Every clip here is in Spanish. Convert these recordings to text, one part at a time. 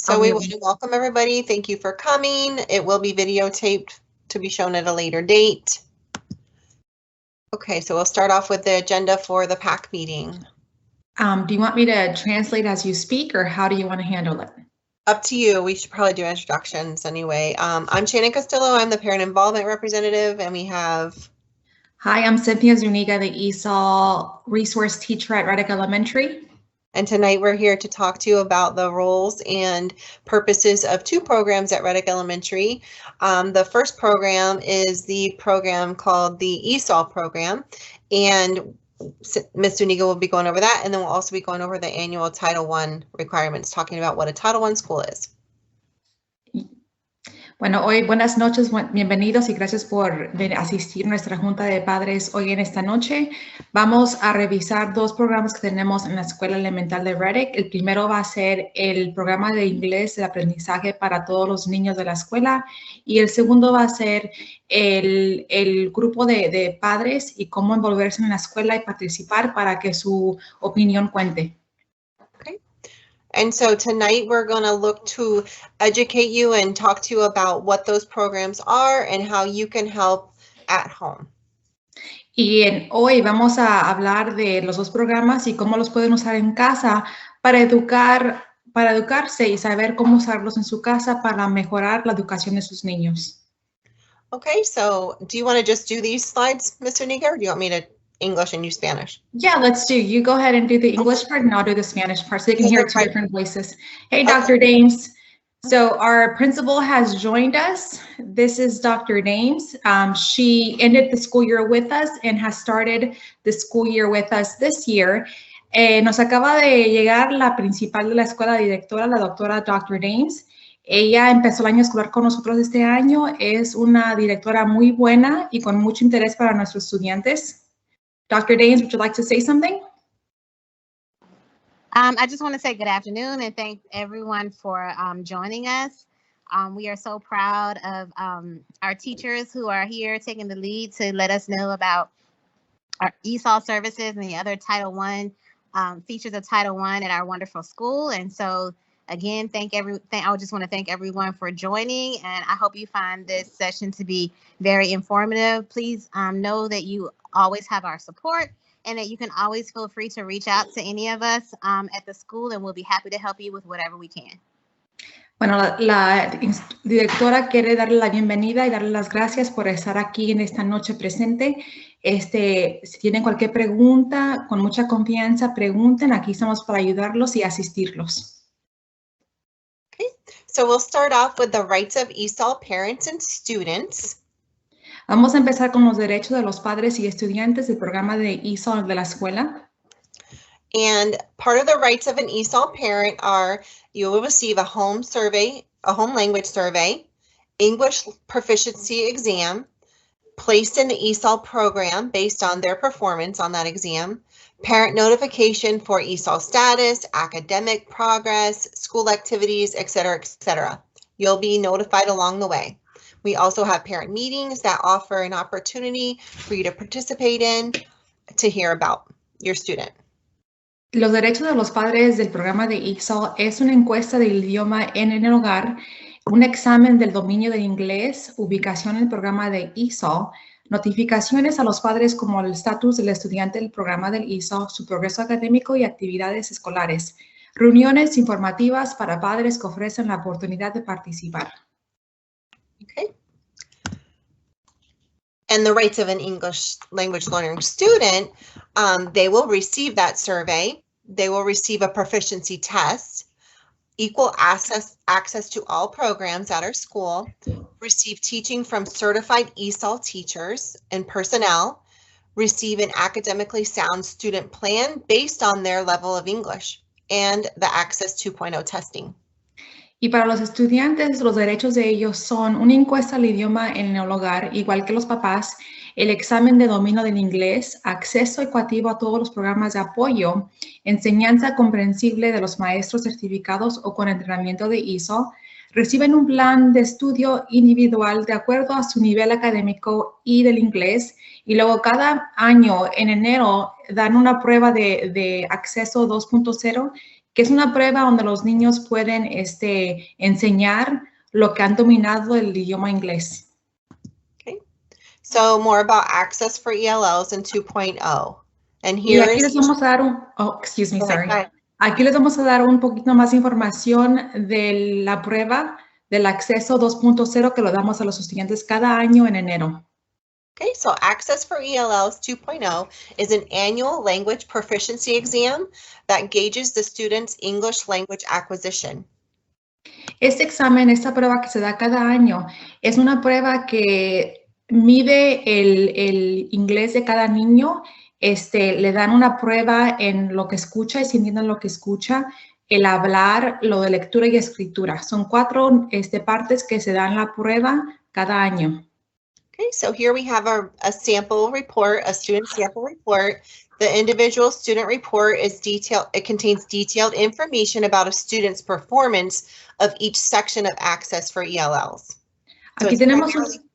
So we want to welcome everybody. Thank you for coming. It will be videotaped to be shown at a later date. Okay, so we'll start off with the agenda for the PAC meeting. Do you want me to translate as you speak, or how do you want to handle it? Up to you. We should probably do introductions anyway. I'm Shannon Castillo. I'm the Parent Involvement Representative, and we have... Hi, I'm Cynthia Zuniga, the ESOL Resource Teacher at Reddick Elementary. And tonight we're here to talk to you about the roles and purposes of two programs at Reddick Elementary. The first program is the program called the ESOL program, and Ms. Zuniga will be going over that, and then we'll also be going over the annual Title I requirements, talking about what a Title I school is. Bueno, hoy buenas noches, bienvenidos y gracias por asistir a nuestra Junta de Padres hoy en esta noche. Vamos a revisar dos programas que tenemos en la Escuela Elemental de Reddick. El primero va a ser el programa de inglés de aprendizaje para todos los niños de la escuela, y el segundo va a ser el grupo de padres y cómo envolverse en la escuela y participar para que su opinión cuente. And so tonight we're going to look to educate you and talk to you about what those programs are and how you can help at home. Y hoy vamos a hablar de los dos programas y cómo los pueden usar en casa para educarse y saber cómo usarlos en su casa para mejorar la educación de sus niños. Okay, so do you want to just do these slides, Mr. Niga, or do you want me to English and you Spanish? Yeah, let's do. You go ahead and do the English part and I'll do the Spanish part so you can hear two different voices. Hey, Dr. Dames. So our principal has joined us. This is Dr. Dames. She ended the school year with us and has started the school year with us this year. Nos acaba de llegar la principal de la escuela, directora, la doctora Dr. Dames. Ella empezó el año escolar con nosotros este año. Es una directora muy buena y con mucho interés para nuestros estudiantes. Dr. Danes, would you like to say something? I just want to say good afternoon and thank everyone for joining us. We are so proud of our teachers who are here taking the lead to let us know about our ESOL services and the other Title I features of Title I at our wonderful school. And so again, I would just want to thank everyone for joining, and I hope you find this session to be very informative. Please know that you always have our support and that you can always feel free to reach out to any of us at the school, and we'll be happy to help you with whatever we can. Bueno, la directora quiere darle la bienvenida y darle las gracias por estar aquí en esta noche presente. Si tienen cualquier pregunta, con mucha confianza, pregunten. Aquí estamos para ayudarlos y asistirlos. So we'll start off with the rights of ESOL parents and students. Vamos a empezar con los derechos de los padres y estudiantes del programa de ESOL de la escuela. And part of the rights of an ESOL parent are you will receive a home language survey, English proficiency exam, placed in the ESOL program based on their performance on that exam, parent notification for ESOL status, academic progress, school activities, etc., etc. You'll be notified along the way. We also have parent meetings that offer an opportunity for you to participate in to hear about your student. Los derechos de los padres del programa de ESOL es una encuesta del idioma en el hogar, un examen del dominio del inglés, ubicación en el programa de ESOL, notificaciones a los padres como el estatus del estudiante del programa del ESOL, su progreso académico y actividades escolares, reuniones informativas para padres que ofrecen la oportunidad de participar. Okay. And the rights of an English language learning student, they will receive that survey. They will receive a proficiency test, equal access to all programs at our school, receive teaching from certified ESOL teachers and personnel, receive an academically sound student plan based on their level of English, and the Access 2.0 testing. Y para los estudiantes, los derechos de ellos son una encuesta al idioma en el hogar, igual que los papás, el examen de dominio del inglés, acceso ecuativo a todos los programas de apoyo, enseñanza comprensible de los maestros certificados o con entrenamiento de ESOL, reciben un plan de estudio individual de acuerdo a su nivel académico y del inglés, y luego cada año en enero dan una prueba de acceso 2.0 que es una prueba donde los niños pueden enseñar lo que han dominado el idioma inglés. Okay. So more about access for ELLs in 2.0. And Y here aquí is, les vamos a dar excuse me, Go ahead, sorry. go ahead. Aquí les vamos a dar un poquito más información de la prueba del acceso 2.0 que lo damos a los estudiantes cada año en enero. Okay, so Access for ELLs 2.0 is an annual language proficiency exam that gauges the student's English language acquisition. Este examen, esta prueba que se da cada año, es una prueba que mide el inglés de cada niño. Le dan una prueba en lo que escucha y si entienden lo que escucha, el hablar, lo de lectura y escritura. Son 4 partes que se dan la prueba cada año. Okay, so here we have a sample report, a student sample report. The individual student report is detailed. It contains detailed information about a student's performance of each section of Access for ELLs. So Aquí tenemos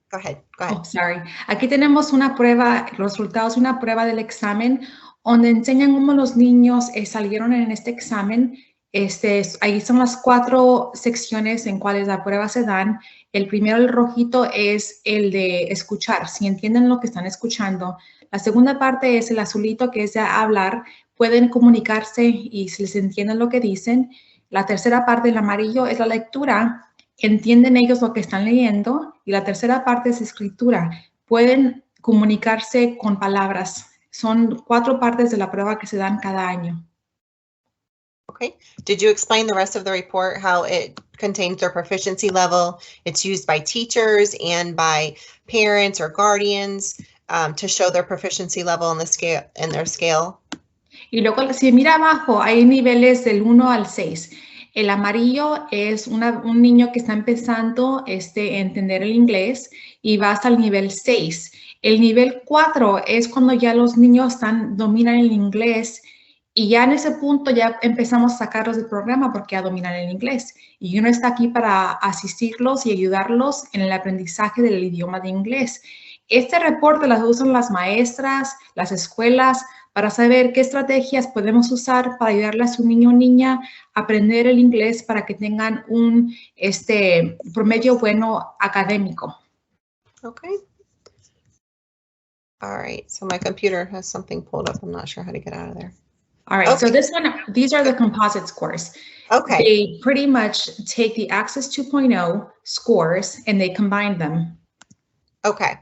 Go ahead. Oh, sorry. Aquí tenemos una prueba, los resultados de una prueba del examen, donde enseñan cómo los niños salieron en este examen. Ahí son las 4 secciones en cuales la prueba se dan. El primero, el rojito, es el de escuchar, si entienden lo que están escuchando. La segunda parte es el azulito, que es de hablar. Pueden comunicarse y si les entienden lo que dicen. La tercera parte, el amarillo, es la lectura. Entienden ellos lo que están leyendo. Y la tercera parte es escritura. Pueden comunicarse con palabras. Son 4 partes de la prueba que se dan cada año. Okay. Did you explain the rest of the report, how it contains their proficiency level? It's used by teachers and by parents or guardians to show their proficiency level in their scale. Y luego, si mira abajo, hay niveles del 1 al 6. El amarillo es un niño que está empezando a entender el inglés y va hasta el nivel 6. El nivel 4 es cuando ya los niños dominan el inglés y ya en ese punto ya empezamos a sacarlos del programa porque ya dominan el inglés. Y uno está aquí para asistirlos y ayudarlos en el aprendizaje del idioma de inglés. Este reporte las usan las maestras, las escuelas, para saber qué estrategias podemos usar para ayudarle a su niño o niña a aprender el inglés para que tengan un promedio bueno académico. Okay. All right, so my computer has something pulled up. I'm not sure how to get out of there. All right, Okay. So these are the composite scores. Okay. They pretty much take the Access 2.0 scores and they combine them. Okay.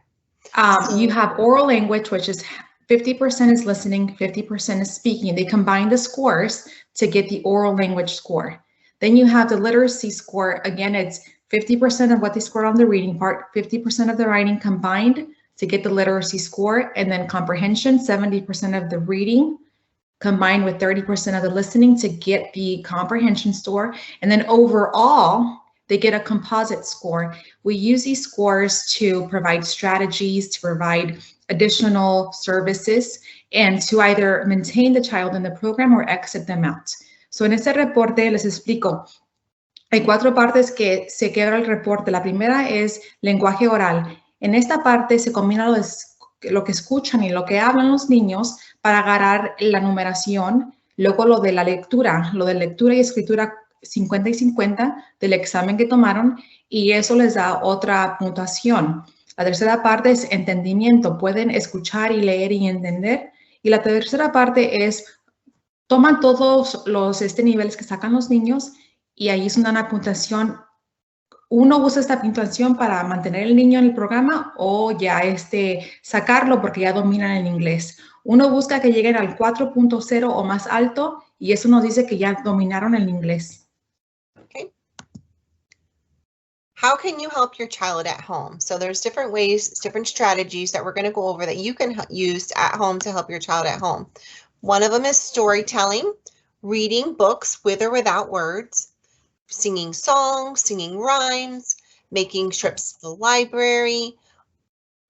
You have oral language, which is 50% is listening, 50% is speaking. They combine the scores to get the oral language score. Then you have the literacy score. Again, it's 50% of what they scored on the reading part, 50% of the writing combined to get the literacy score, and then comprehension, 70% of the reading combined with 30% of the listening to get the comprehension score. And then overall, they get a composite score. We use these scores to provide strategies, to provide additional services, and to either maintain the child in the program or exit them out. So en este reporte les explico. Hay 4 partes que se quebra el reporte. La primera es lenguaje oral. En esta parte se combina lo que escuchan y lo que hablan los niños para agarrar la numeración. Luego lo de la lectura, y escritura 50 y 50 del examen que tomaron y eso les da otra puntuación. La tercera parte es entendimiento. Pueden escuchar y leer y entender. Y la tercera parte es, toman todos los niveles que sacan los niños y ahí es una puntuación. Uno usa esta puntuación para mantener el niño en el programa o ya sacarlo porque ya dominan el inglés. Uno busca que lleguen al 4.0 o más alto y eso nos dice que ya dominaron el inglés. Okay. How can you help your child at home? So there's different ways, different strategies that we're going to go over that you can use at home to help your child at home. One of them is storytelling, reading books with or without words, singing songs, singing rhymes, making trips to the library,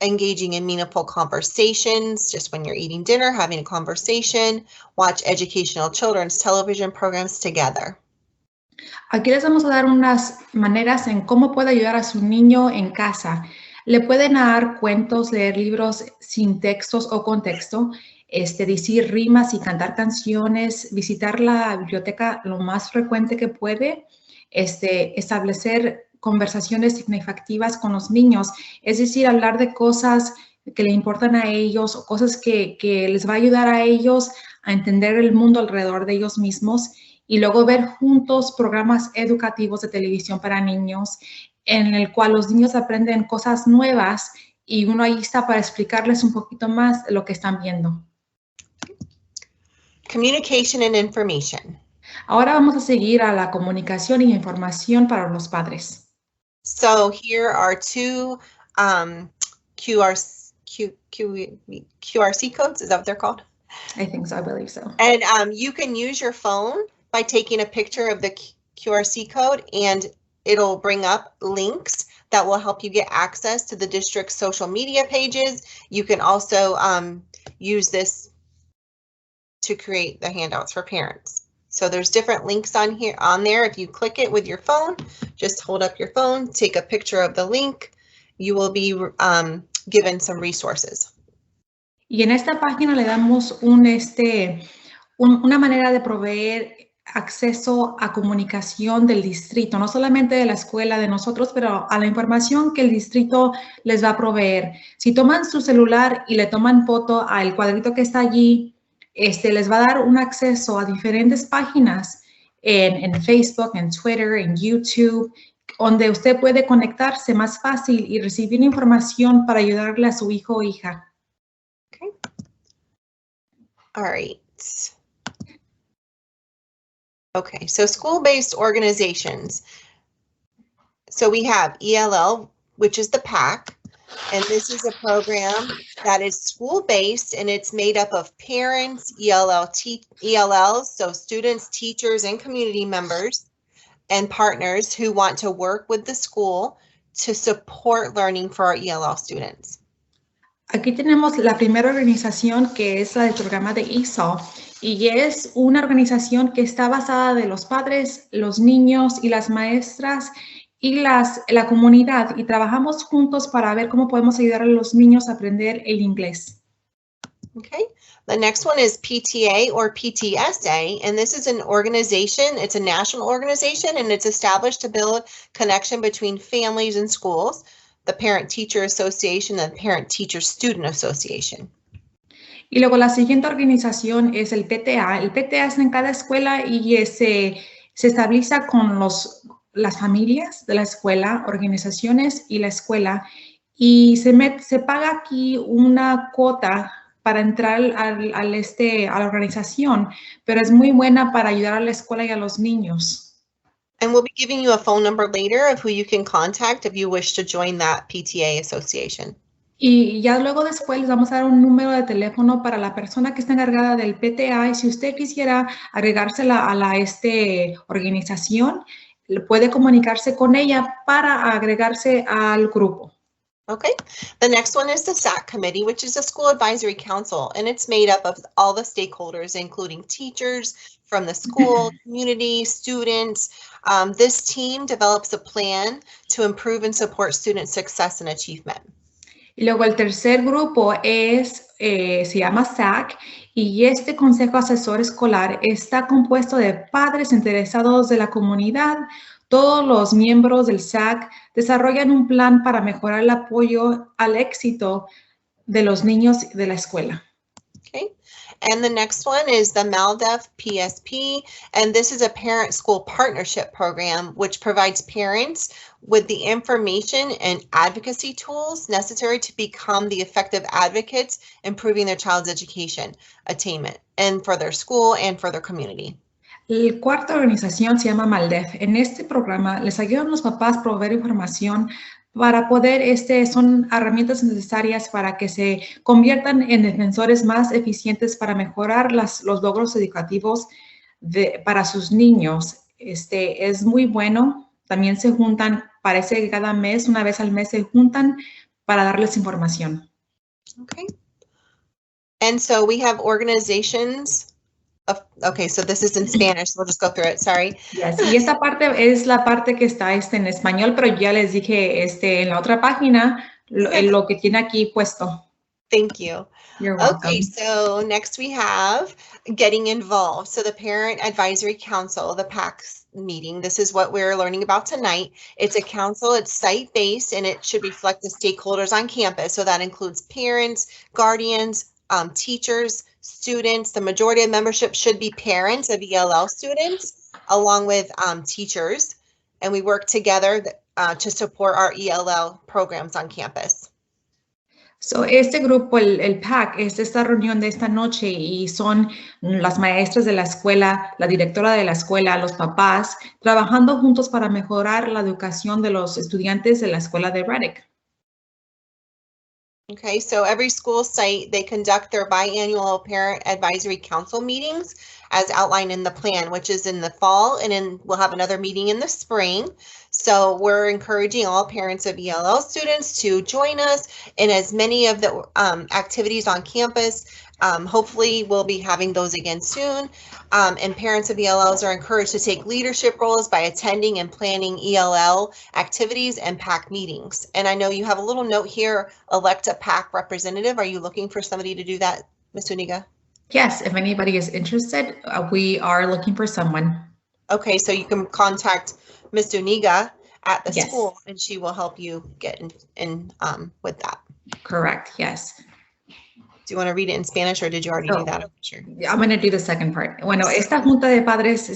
engaging in meaningful conversations, just when you're eating dinner, having a conversation, watch educational children's television programs together. Aquí les vamos a dar unas maneras en cómo puede ayudar a su niño en casa. Le pueden dar cuentos, leer libros sin textos o con texto. decir rimas y cantar canciones, visitar la biblioteca lo más frecuente que puede, establecer conversaciones significativas con los niños, es decir, hablar de cosas que le importan a ellos o cosas que les va a ayudar a ellos a entender el mundo alrededor de ellos mismos y luego ver juntos programas educativos de televisión para niños en el cual los niños aprenden cosas nuevas y uno ahí está para explicarles un poquito más de lo que están viendo. Communication and information. Ahora vamos a seguir a la comunicación y información para los padres. So here are two QRC codes, is that what they're called? I think so, I believe so. And you can use your phone by taking a picture of the QRC code and it'll bring up links that will help you get access to the district's social media pages. You can also use this to create the handouts for parents. So there's different links on there. If you click it with your phone, just hold up your phone, take a picture of the link, you will be given some resources. Y en esta página le damos una manera de proveer acceso a comunicación del distrito, no solamente de la escuela de nosotros, pero a la información que el distrito les va a proveer. Si toman su celular y le toman foto al cuadrito que está allí, les va a dar un acceso a diferentes páginas en Facebook, en Twitter, en YouTube, donde usted puede conectarse más fácil y recibir información para ayudarle a su hijo o hija. Okay. All right. Okay, so school-based organizations. So we have ELL, which is the PAC, and this is a program that is school-based and it's made up of parents, ELLs, so students, teachers, and community members and partners who want to work with the school to support learning for our ELL students. Aquí tenemos la primera organización que es la del programa de ESOL y es una organización que está basada de los padres, los niños y las maestras y la comunidad y trabajamos juntos para ver cómo podemos ayudar a los niños a aprender el inglés. Okay, the next one is PTA or PTSA, and this is an organization, it's a national organization, and it's established to build connection between families and schools, the Parent-Teacher Association and the Parent-Teacher-Student Association. Y luego la siguiente organización es el PTA. El PTA es en cada escuela y se estabiliza con las familias de la escuela, organizaciones y la escuela, y se paga aquí una cuota para entrar a la organización, pero es muy buena para ayudar a la escuela y a los niños. And we'll be giving you a phone number later of who you can contact if you wish to join that PTA association. Y ya luego después les vamos a dar un número de teléfono para la persona que está encargada del PTA y si usted quisiera agregársela a la organización, puede comunicarse con ella para agregarse al grupo. Okay, the next one is the SAC committee, which is a school advisory council, and it's made up of all the stakeholders, including teachers from the school, community, students. This team develops a plan to improve and support student success and achievement. Y luego el tercer grupo se llama SAC y este Consejo Asesor Escolar está compuesto de padres interesados de la comunidad. Todos los miembros del SAC desarrollan un plan para mejorar el apoyo al éxito de los niños de la escuela. Okay, and the next one is the MALDEF PSP, and this is a parent-school partnership program which provides parents with the information and advocacy tools necessary to become the effective advocates, improving their child's education attainment, and for their school and for their community. La cuarta organización se llama MALDEF. En este programa les ayudan los papás a proveer información para poder, son herramientas necesarias para que se conviertan en defensores más eficientes para mejorar los logros educativos para sus niños. Es muy bueno. También se juntan, parece que cada mes, una vez al mes se juntan para darles información. Okay. And so we have organizations. Okay, so this is in Spanish, so we'll just go through it, sorry. Yes. Y esta parte es la parte que está en español, pero ya les dije en la otra página lo que tiene aquí puesto. Thank you. You're welcome. Okay, so next we have getting involved. So the Parent Advisory Council, the PAC meeting, this is what we're learning about tonight. It's a council, it's site-based, and it should reflect the stakeholders on campus. So that includes parents, guardians, teachers, students. The majority of membership should be parents of ELL students, along with teachers. And we work together to support our ELL programs on campus. So, este grupo, el PAC, es esta reunión de esta noche y son las maestras de la escuela, la directora de la escuela, los papás, trabajando juntos para mejorar la educación de los estudiantes de la escuela de Reddick. Okay, so every school site, they conduct their biannual Parent Advisory Council meetings as outlined in the plan, which is in the fall, and then we'll have another meeting in the spring. So we're encouraging all parents of ELL students to join us in as many of the activities on campus. Hopefully we'll be having those again soon. And parents of ELLs are encouraged to take leadership roles by attending and planning ELL activities and PAC meetings. And I know you have a little note here, elect a PAC representative. Are you looking for somebody to do that, Ms. Uniga? Yes, if anybody is interested, we are looking for someone. Okay, so you can contact Ms. Uniga at the Yes. school and she will help you get in with that. Correct, yes. Do you want to read it in Spanish or did you already do that? I'm sure. I'm going to do the second part. Bueno, esta junta de padres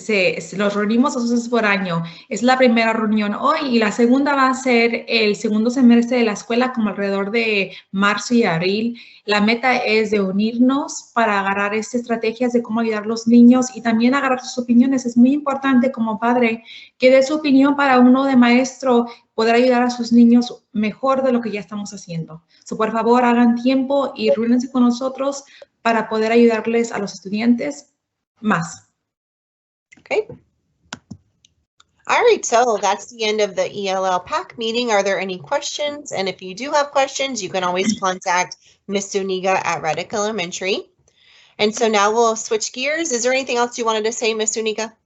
los reunimos 2 veces por año. Es la primera reunión hoy y la segunda va a ser el segundo semestre de la escuela, como alrededor de marzo y abril. La meta es de unirnos para agarrar estrategias de cómo ayudar a los niños y también agarrar sus opiniones. Es muy importante como padre que dé su opinión para uno de maestro poder ayudar a sus niños mejor de lo que ya estamos haciendo. So, por favor, hagan tiempo y reúnanse con nosotros para poder ayudarles a los estudiantes más. Okay. All right, so that's the end of the ELL PAC meeting. Are there any questions? And if you do have questions, you can always contact Ms. Zuniga at Reddick Elementary. And so now we'll switch gears. Is there anything else you wanted to say, Ms. Zuniga?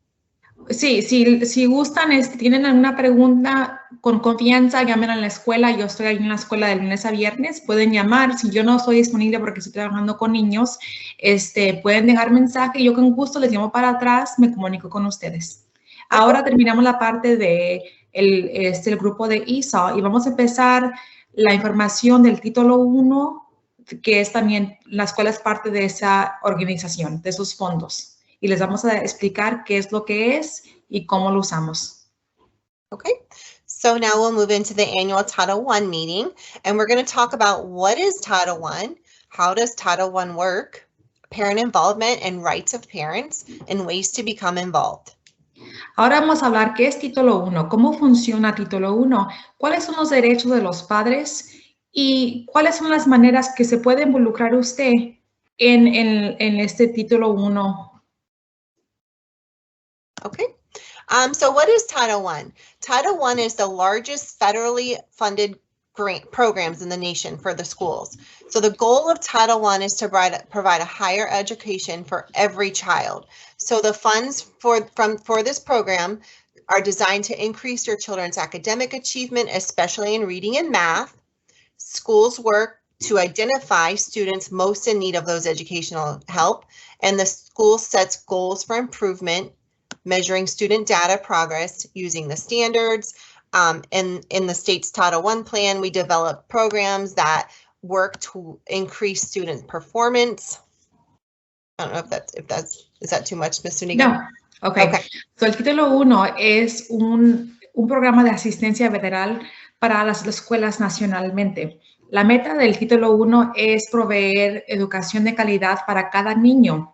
Sí, si gustan, tienen alguna pregunta, con confianza, llamen a la escuela. Yo estoy ahí en la escuela de lunes a viernes. Pueden llamar. Si yo no estoy disponible porque estoy trabajando con niños, pueden dejar mensaje. Yo con gusto les llamo para atrás, me comunico con ustedes. Ahora terminamos la parte de el grupo de ESOL y vamos a empezar la información del título 1, que es también, la escuela es parte de esa organización, de esos fondos. Y les vamos a explicar qué es lo que es y cómo lo usamos. Okay, so now we'll move into the annual Title I meeting, and we're going to talk about what is Title I, how does Title I work, parent involvement and rights of parents, and ways to become involved. Ahora vamos a hablar qué es Título 1, cómo funciona Título 1, cuáles son los derechos de los padres y cuáles son las maneras que se puede involucrar usted en este Título 1. Okay, so what is Title I? Title I is the largest federally funded grant programs in the nation for the schools. So the goal of Title I is to provide a higher education for every child. So the funds for this program are designed to increase your children's academic achievement, especially in reading and math. Schools work to identify students most in need of those educational help, and the school sets goals for improvement, measuring student data progress using the standards. In the state's Title I plan, we develop programs that work to increase student performance. I don't know is that too much, Ms. Zuniga? No, okay. So el Título 1 es un programa de asistencia federal para las escuelas nacionalmente. La meta del Título 1 es proveer educación de calidad para cada niño.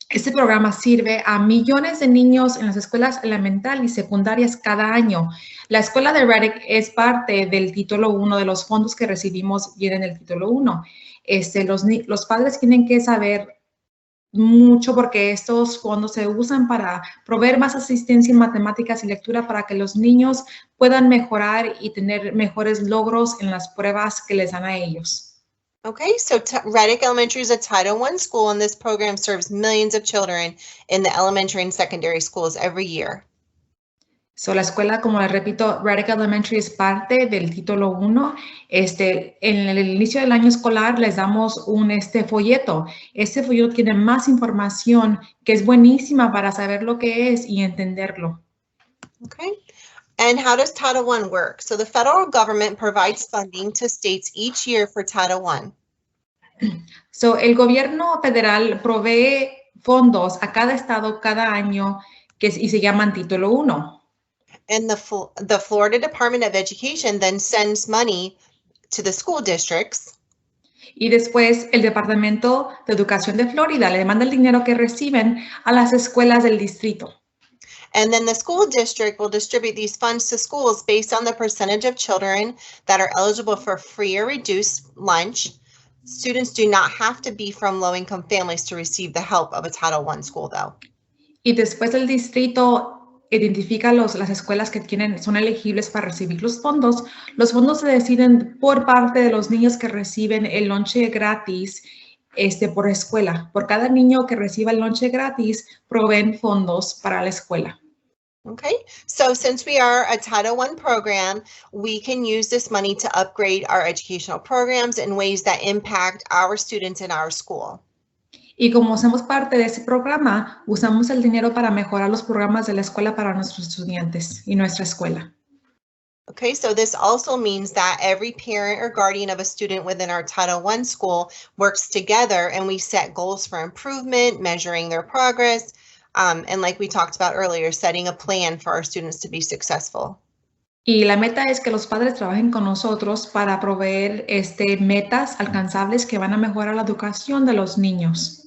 Este programa sirve a millones de niños en las escuelas elementales y secundarias cada año. La escuela de Reddick es parte del Título 1, de los fondos que recibimos vienen del Título 1. Los padres tienen que saber mucho porque estos fondos se usan para proveer más asistencia en matemáticas y lectura para que los niños puedan mejorar y tener mejores logros en las pruebas que les dan a ellos. Okay, so Reddick Elementary is a Title I school, and this program serves millions of children in the elementary and secondary schools every year. So, la escuela, como les repito, Reddick Elementary es parte del título 1. En el inicio del año escolar les damos un folleto. Este folleto tiene más información que es buenísima para saber lo que es y entenderlo. Okay. And how does Title I work? So the federal government provides funding to states each year for Title I. So, el gobierno federal provee fondos a cada estado cada año y se llaman título 1. And the Florida Department of Education then sends money to the school districts. Y después el Departamento de Educación de Florida le manda el dinero que reciben a las escuelas del distrito. And then the school district will distribute these funds to schools based on the percentage of children that are eligible for free or reduced lunch. Students do not have to be from low-income families to receive the help of a Title I school, though. Y después el distrito identifica las escuelas que son elegibles para recibir los fondos. Los fondos se deciden por parte de los niños que reciben el lonche gratis por escuela. Por cada niño que reciba el lonche gratis, proveen fondos para la escuela. Okay, so since we are a Title I program, we can use this money to upgrade our educational programs in ways that impact our students in our school. Y como somos parte de ese programa, usamos el dinero para mejorar los programas de la escuela para nuestros estudiantes y nuestra escuela. Okay, so this also means that every parent or guardian of a student within our Title I school works together and we set goals for improvement, measuring their progress, and like we talked about earlier, setting a plan for our students to be successful. Y la meta es que los padres trabajen con nosotros para proveer metas alcanzables que van a mejorar la educación de los niños.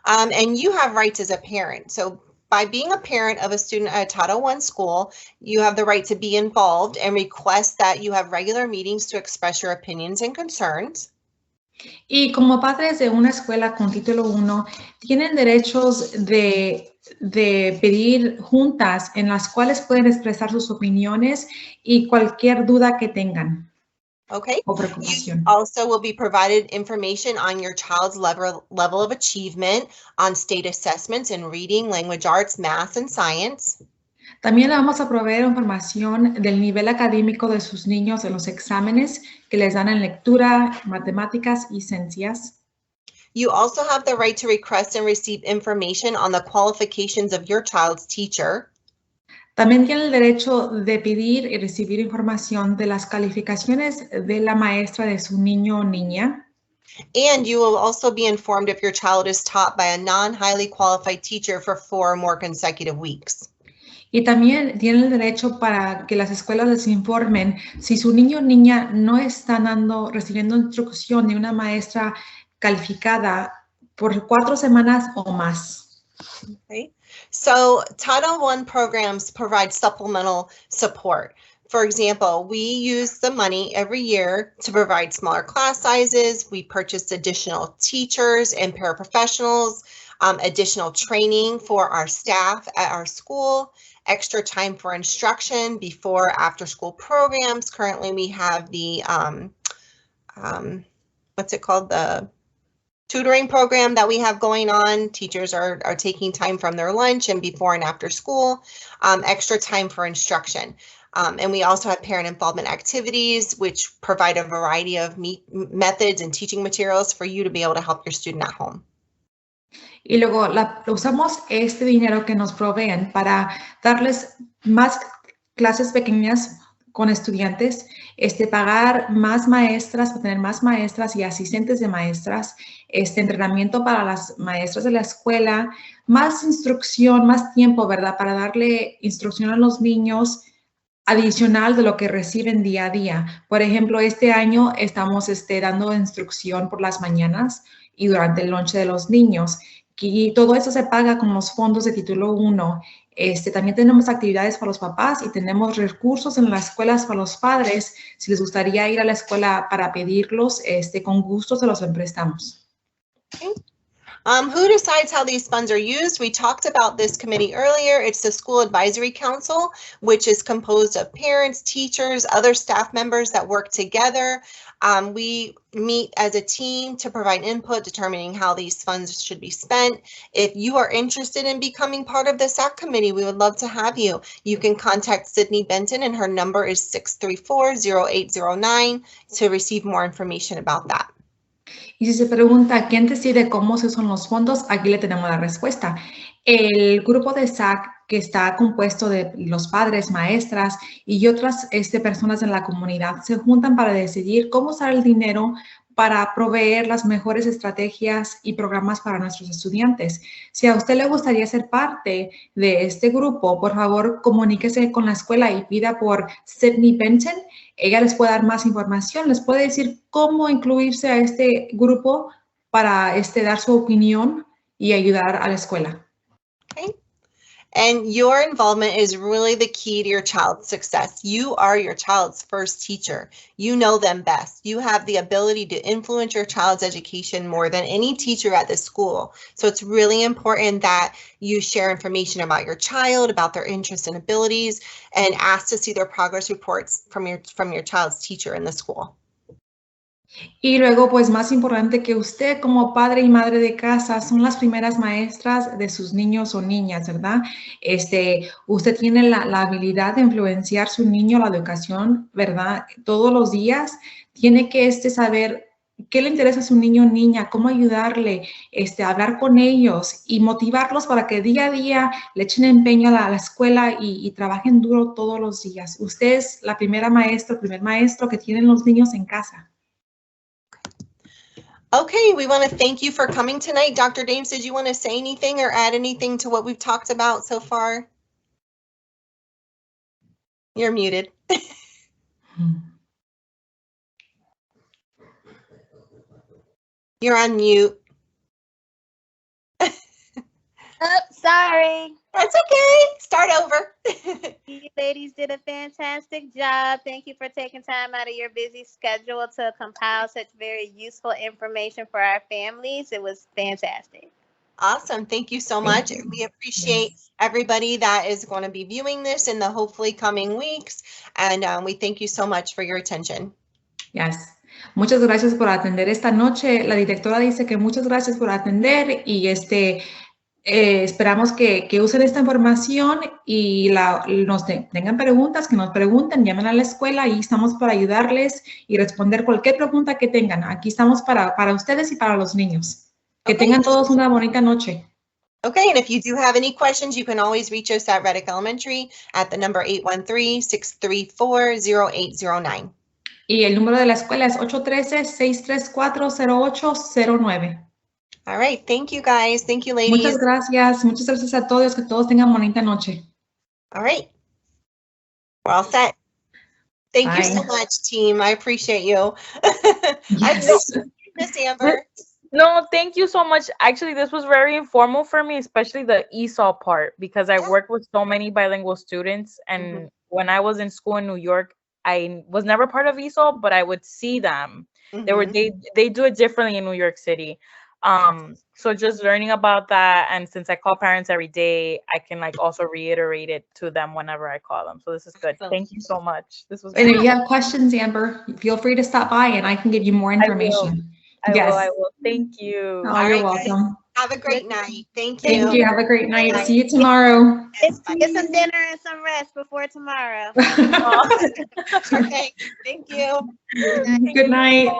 And you have rights as a parent. So by being a parent of a student at a Title I school, you have the right to be involved and request that you have regular meetings to express your opinions and concerns. Y como padres de una escuela con título 1, tienen derechos de pedir juntas en las cuales pueden expresar sus opiniones y cualquier duda que tengan. Okay. O preocupación. You also will be provided information on your child's level of achievement on state assessments in reading, language arts, math, and science. También le vamos a proveer información del nivel académico de sus niños en los exámenes que les dan en lectura, matemáticas y ciencias. You also have the right to request and receive information on the qualifications of your child's teacher. También tiene el derecho de pedir y recibir información de las calificaciones de la maestra de su niño o niña. And you will also be informed if your child is taught by a non-highly qualified teacher for 4 or more consecutive weeks. Y también tiene el derecho para que las escuelas les informen si su niño o niña no está recibiendo instrucción de una maestra calificada por 4 semanas o más. Okay. So Title I programs provide supplemental support. For example, we use the money every year to provide smaller class sizes. We purchased additional teachers and paraprofessionals, additional training for our staff at our school, extra time for instruction before after school programs. Currently, we have the, what's it called? The tutoring program that we have going on. Teachers are taking time from their lunch and before and after school, extra time for instruction. And we also have parent involvement activities, which provide a variety of methods and teaching materials for you to be able to help your student at home. Y luego usamos este dinero que nos proveen para darles más clases pequeñas con estudiantes, pagar más maestras, para tener más maestras y asistentes de maestras, entrenamiento para las maestras de la escuela, más instrucción, más tiempo, ¿verdad? Para darle instrucción a los niños adicional de lo que reciben día a día. Por ejemplo, este año estamos dando instrucción por las mañanas y durante el lunch de los niños. Y todo eso se paga con los fondos de título 1. También tenemos actividades para los papás y tenemos recursos en las escuelas para los padres. Si les gustaría ir a la escuela para pedirlos, con gusto se los emprestamos. Okay. Who decides how these funds are used? We talked about this committee earlier. It's the School Advisory Council, which is composed of parents, teachers, other staff members that work together. We meet as a team to provide input determining how these funds should be spent. If you are interested in becoming part of the SAC committee, we would love to have you. You can contact Sydney Benton and her number is 634-0809 to receive more information about that. Y si se pregunta quién decide cómo se usan los fondos, aquí le tenemos la respuesta. El grupo de SAC, que está compuesto de los padres, maestras y otras personas en la comunidad, se juntan para decidir cómo usar el dinero para proveer las mejores estrategias y programas para nuestros estudiantes. Si a usted le gustaría ser parte de este grupo, por favor, comuníquese con la escuela y pida por Sydney Benton. Ella les puede dar más información, les puede decir cómo incluirse a este grupo para dar su opinión y ayudar a la escuela. Okay. And your involvement is really the key to your child's success. You are your child's first teacher. You know them best. You have the ability to influence your child's education more than any teacher at the school. So it's really important that you share information about your child, about their interests and abilities, and ask to see their progress reports from your child's teacher in the school. Y luego, pues más importante que usted como padre y madre de casa son las primeras maestras de sus niños o niñas, ¿verdad? Usted tiene la habilidad de influenciar su niño, la educación, ¿verdad? Todos los días tiene que saber qué le interesa a su niño o niña, cómo ayudarle, hablar con ellos y motivarlos para que día a día le echen empeño a la escuela y trabajen duro todos los días. Usted es la primera maestra, el primer maestro que tienen los niños en casa. Okay, we want to thank you for coming tonight. Dr. Dames, did you want to say anything or add anything to what we've talked about so far? You're muted. You're on mute. Oh, sorry. That's okay. Start over. You ladies did a fantastic job. Thank you for taking time out of your busy schedule to compile such very useful information for our families. It was fantastic. Awesome. Thank you so much. And we appreciate everybody that is going to be viewing this in the hopefully coming weeks. And we thank you so much for your attention. Yes. Muchas gracias por atender esta noche. La directora dice que muchas gracias por atender y esperamos que usen esta información y nos tengan preguntas, que nos pregunten, llamen a la escuela y estamos para ayudarles y responder cualquier pregunta que tengan. Aquí estamos para ustedes y para los niños. Que tengan todos una bonita noche. Okay, and if you do have any questions, you can always reach us at Reddick Elementary at the number 813-634-0809. Y el número de la escuela es 813-634-0809. All right. Thank you, guys. Thank you, ladies. Muchas gracias. Muchas gracias a todos. Que todos tengan bonita noche. All right. We're all set. Thank Bye. you so much, team. I appreciate you. Yes. Miss Amber. No, thank you so much. Actually, this was very informal for me, especially the ESOL part, because I work with so many bilingual students. And when I was in school in New York, I was never part of ESOL, but I would see them. They do it differently in New York City. So just learning about that, and since I call parents every day, I can also reiterate it to them whenever I call them. So this is good. Thank you so much. This was And if you have questions, Amber, feel free to stop by and I can give you more information. I will. Thank you. Oh, you're welcome. Have a great night. Thank you. Thank you. Have a great night. See you tomorrow. Get some dinner and some rest before tomorrow. Okay. Thank you. Good night.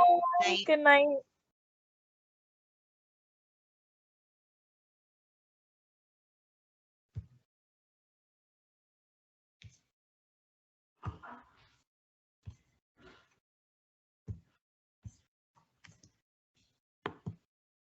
Good night.